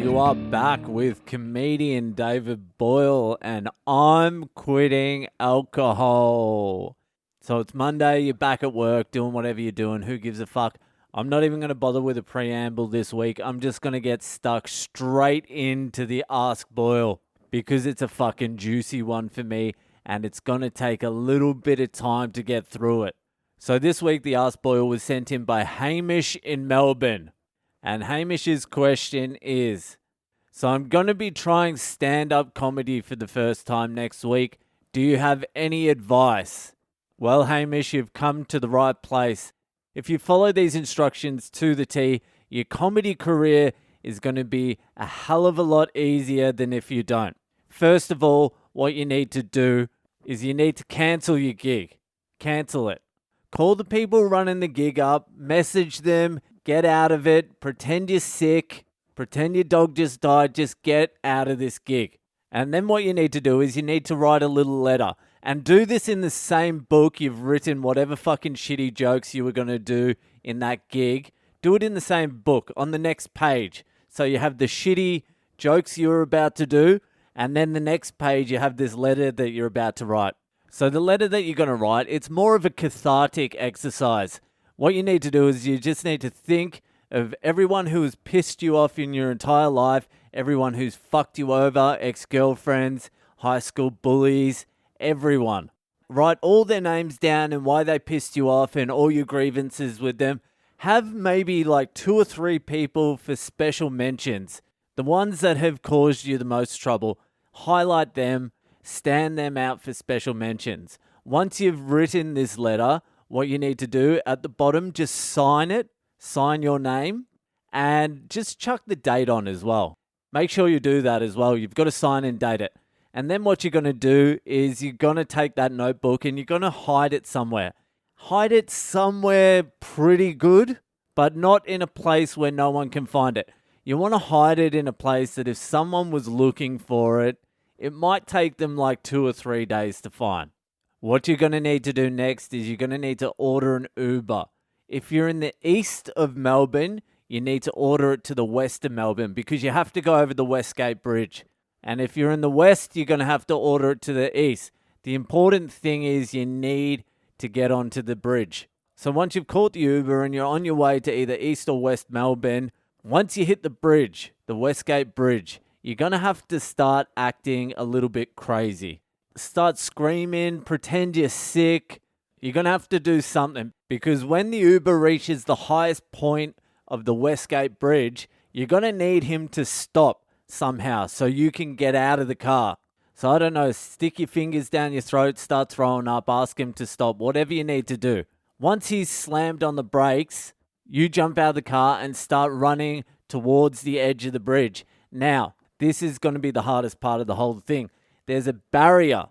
You are back with comedian David Boyle, and I'm quitting alcohol. So it's Monday, you're back at work, doing whatever you're doing. Who gives a fuck? I'm not even going to bother with a preamble this week. I'm just going to get stuck straight into the Ask Boyle because it's a fucking juicy one for me, and it's going to take a little bit of time to get through it. So this week, the Ask Boyle was sent in by Hamish in Melbourne. And Hamish's question is, so I'm going to be trying stand-up comedy for the first time next week. Do you have any advice? Well, Hamish, you've come to the right place. If you follow these instructions to the T, your comedy career is going to be a hell of a lot easier than if you don't. First of all, what you need to do is you need to cancel your gig. Cancel it. Call the people running the gig up, message them, get out of it, pretend you're sick, pretend your dog just died, just get out of this gig. And then what you need to do is you need to write a little letter. And do this in the same book you've written whatever fucking shitty jokes you were going to do in that gig. Do it in the same book on the next page. So you have the shitty jokes you were about to do, and then the next page you have this letter that you're about to write. So the letter that you're going to write, it's more of a cathartic exercise. What you need to do is you just need to think of everyone who has pissed you off in your entire life, everyone who's fucked you over, ex-girlfriends, high school bullies, everyone. Write all their names down and why they pissed you off and all your grievances with them. Have maybe like 2 or 3 people for special mentions. The ones that have caused you the most trouble, highlight them, stand them out for special mentions. Once you've written this letter, what you need to do at the bottom, just sign it, sign your name, and just chuck the date on as well. Make sure you do that as well. You've got to sign and date it. And then what you're going to do is you're going to take that notebook and you're going to hide it somewhere. Hide it somewhere pretty good, but not in a place where no one can find it. You want to hide it in a place that if someone was looking for it, it might take them like 2 or 3 days to find. What you're going to need to do next is you're going to need to order an Uber. If you're in the east of Melbourne, you need to order it to the west of Melbourne because you have to go over the Westgate Bridge. And if you're in the west, you're going to have to order it to the east. The important thing is you need to get onto the bridge. So once you've caught the Uber and you're on your way to either east or west Melbourne, once you hit the bridge, the Westgate Bridge, you're going to have to start acting a little bit crazy. Start screaming, pretend you're sick. You're going to have to do something because when the Uber reaches the highest point of the Westgate Bridge, you're going to need him to stop somehow so you can get out of the car. So I don't know, stick your fingers down your throat, start throwing up, ask him to stop, whatever you need to do. Once he's slammed on the brakes, you jump out of the car and start running towards the edge of the bridge. Now, this is going to be the hardest part of the whole thing. There's a barrier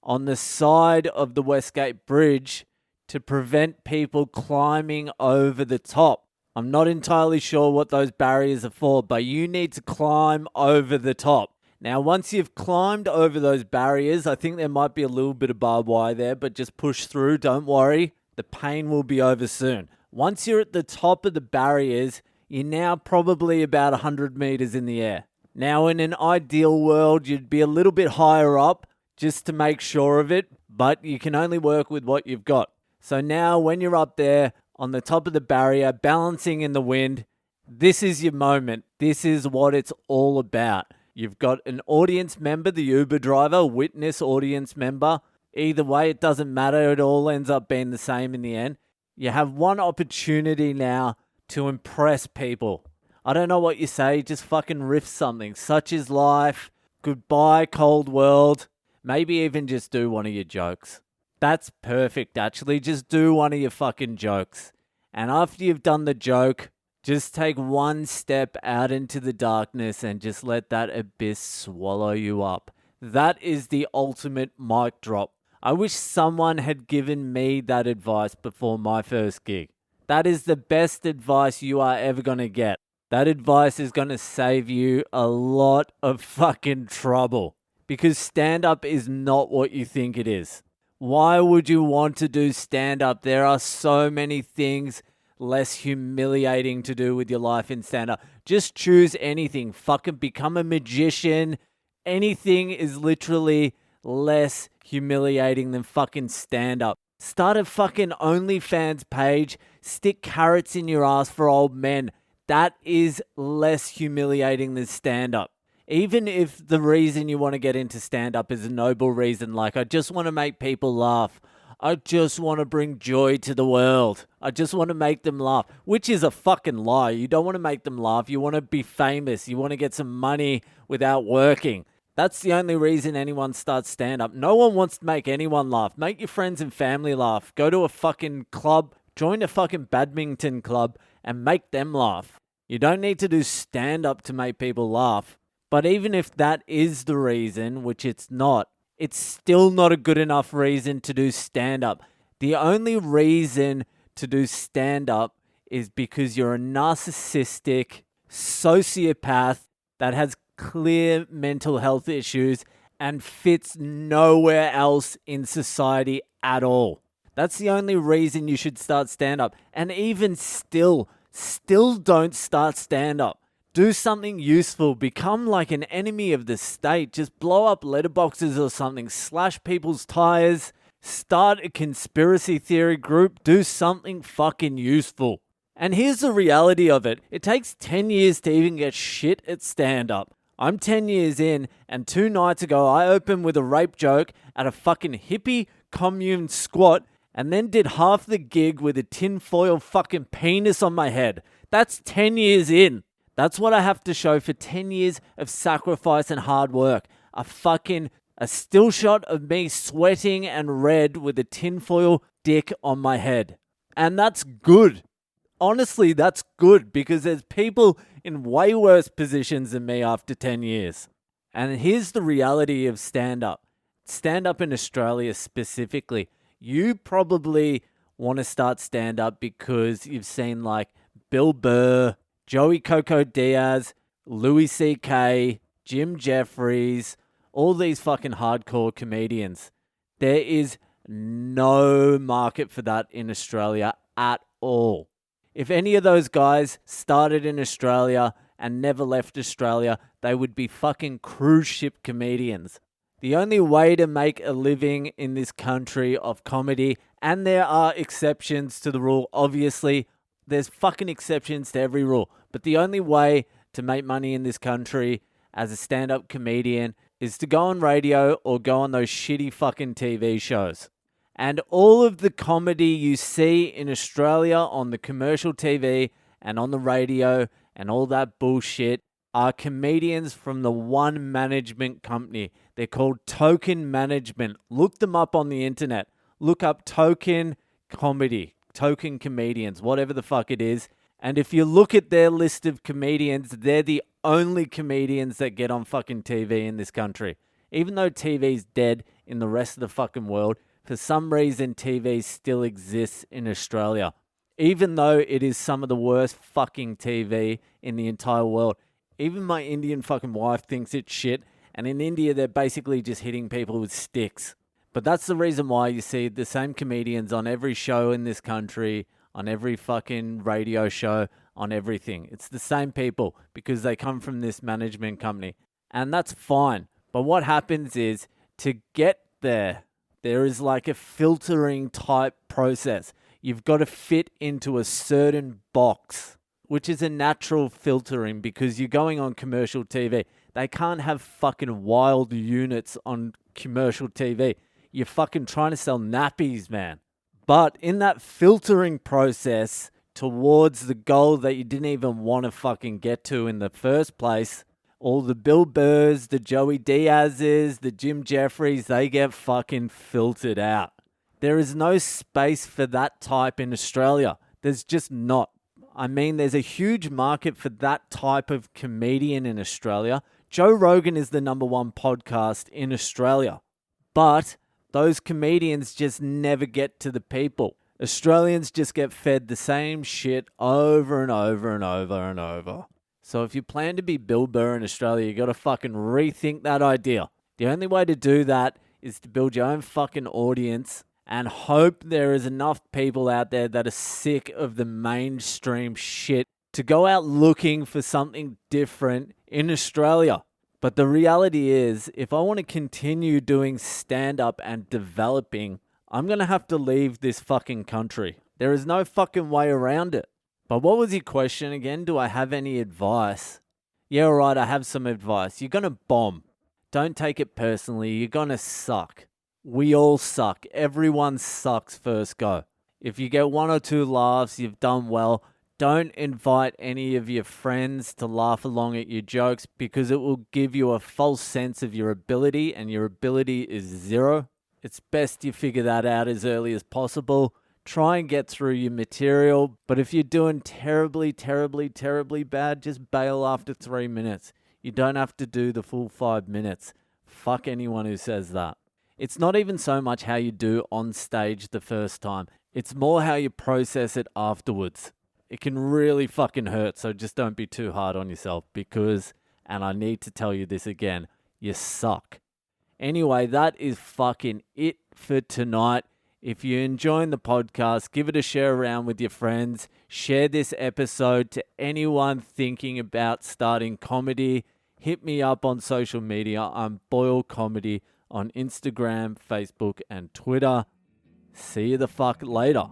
on the side of the Westgate Bridge to prevent people climbing over the top. I'm not entirely sure what those barriers are for, but you need to climb over the top. Now, once you've climbed over those barriers, I think there might be a little bit of barbed wire there, but just push through. Don't worry. The pain will be over soon. Once you're at the top of the barriers, you're now probably about 100 meters in the air. Now, in an ideal world, you'd be a little bit higher up just to make sure of it, but you can only work with what you've got. So now when you're up there on the top of the barrier, balancing in the wind, this is your moment. This is what it's all about. You've got an audience member, the Uber driver, witness audience member. Either way, it doesn't matter. It all ends up being the same in the end. You have one opportunity now to impress people. I don't know what you say, just fucking riff something. Such is life. Goodbye, cold world. Maybe even just do one of your jokes. That's perfect, actually. Just do one of your fucking jokes. And after you've done the joke, just take one step out into the darkness and just let that abyss swallow you up. That is the ultimate mic drop. I wish someone had given me that advice before my first gig. That is the best advice you are ever going to get. That advice is going to save you a lot of fucking trouble because stand-up is not what you think it is. Why would you want to do stand-up? There are so many things less humiliating to do with your life in stand-up. Just choose anything. Fucking become a magician. Anything is literally less humiliating than fucking stand-up. Start a fucking OnlyFans page. Stick carrots in your ass for old men. That is less humiliating than stand-up. Even if the reason you want to get into stand-up is a noble reason, like I just want to make people laugh. I just want to bring joy to the world. I just want to make them laugh, which is a fucking lie. You don't want to make them laugh. You want to be famous. You want to get some money without working. That's the only reason anyone starts stand-up. No one wants to make anyone laugh. Make your friends and family laugh. Go to a fucking club. Join a fucking badminton club and make them laugh. You don't need to do stand-up to make people laugh. But even if that is the reason, which it's not, it's still not a good enough reason to do stand-up. The only reason to do stand-up is because you're a narcissistic sociopath that has clear mental health issues and fits nowhere else in society at all. That's the only reason you should start stand-up. And even still don't start stand-up. Do something useful. Become like an enemy of the state. Just blow up letterboxes or something. Slash people's tires. Start a conspiracy theory group. Do something fucking useful. And here's the reality of it. It takes 10 years to even get shit at stand-up. I'm 10 years in, and 2 nights ago I opened with a rape joke at a fucking hippie commune squat and then did half the gig with a tinfoil fucking penis on my head. That's 10 years in. That's what I have to show for 10 years of sacrifice and hard work. A still shot of me sweating and red with a tinfoil dick on my head. And that's good. Honestly, that's good because there's people in way worse positions than me after 10 years. And here's the reality of stand-up. Stand-up in Australia specifically. You probably want to start stand-up because you've seen like Bill Burr, Joey Coco Diaz, Louis C.K., Jim Jeffries, all these fucking hardcore comedians. There is no market for that in Australia at all. If any of those guys started in Australia and never left Australia, they would be fucking cruise ship comedians. The only way to make a living in this country of comedy, and there are exceptions to the rule, obviously, there's fucking exceptions to every rule. But the only way to make money in this country as a stand-up comedian is to go on radio or go on those shitty fucking TV shows. And all of the comedy you see in Australia on the commercial TV and on the radio and all that bullshit are comedians from the one management company. They're called Token Management. Look them up on the internet. Look up Token Comedy, Token Comedians, whatever the fuck it is. And if you look at their list of comedians, they're the only comedians that get on fucking TV in this country. Even though TV's dead in the rest of the fucking world, for some reason TV still exists in Australia. Even though it is some of the worst fucking TV in the entire world. Even my Indian fucking wife thinks it's shit. And in India, they're basically just hitting people with sticks. But that's the reason why you see the same comedians on every show in this country, on every fucking radio show, on everything. It's the same people because they come from this management company. And that's fine. But what happens is to get there is like a filtering type process. You've got to fit into a certain box, which is a natural filtering because you're going on commercial TV. They can't have fucking wild units on commercial TV. You're fucking trying to sell nappies, man. But in that filtering process towards the goal that you didn't even want to fucking get to in the first place, all the Bill Burrs, the Joey Diazes, the Jim Jeffries, they get fucking filtered out. There is no space for that type in Australia. There's just not. I mean, there's a huge market for that type of comedian in Australia. Joe Rogan is the #1 podcast in Australia. But those comedians just never get to the people. Australians just get fed the same shit over and over and over and over. So if you plan to be Bill Burr in Australia, you got to fucking rethink that idea. The only way to do that is to build your own fucking audience and hope there is enough people out there that are sick of the mainstream shit to go out looking for something different in Australia. But the reality is, if I want to continue doing stand-up and developing, I'm going to have to leave this fucking country. There is no fucking way around it. But what was your question again? Do I have any advice? Yeah, all right, I have some advice. You're going to bomb. Don't take it personally. You're going to suck. We all suck. Everyone sucks first go. If you get 1 or 2 laughs, you've done well. Don't invite any of your friends to laugh along at your jokes because it will give you a false sense of your ability, and your ability is 0. It's best you figure that out as early as possible. Try and get through your material, but if you're doing terribly, terribly, terribly bad, just bail after 3 minutes. You don't have to do the full 5 minutes. Fuck anyone who says that. It's not even so much how you do on stage the first time. It's more how you process it afterwards. It can really fucking hurt, so just don't be too hard on yourself because, and I need to tell you this again, you suck. Anyway, that is fucking it for tonight. If you're enjoying the podcast, give it a share around with your friends. Share this episode to anyone thinking about starting comedy. Hit me up on social media. I'm Boyle Comedy on Instagram, Facebook, and Twitter. See you the fuck later.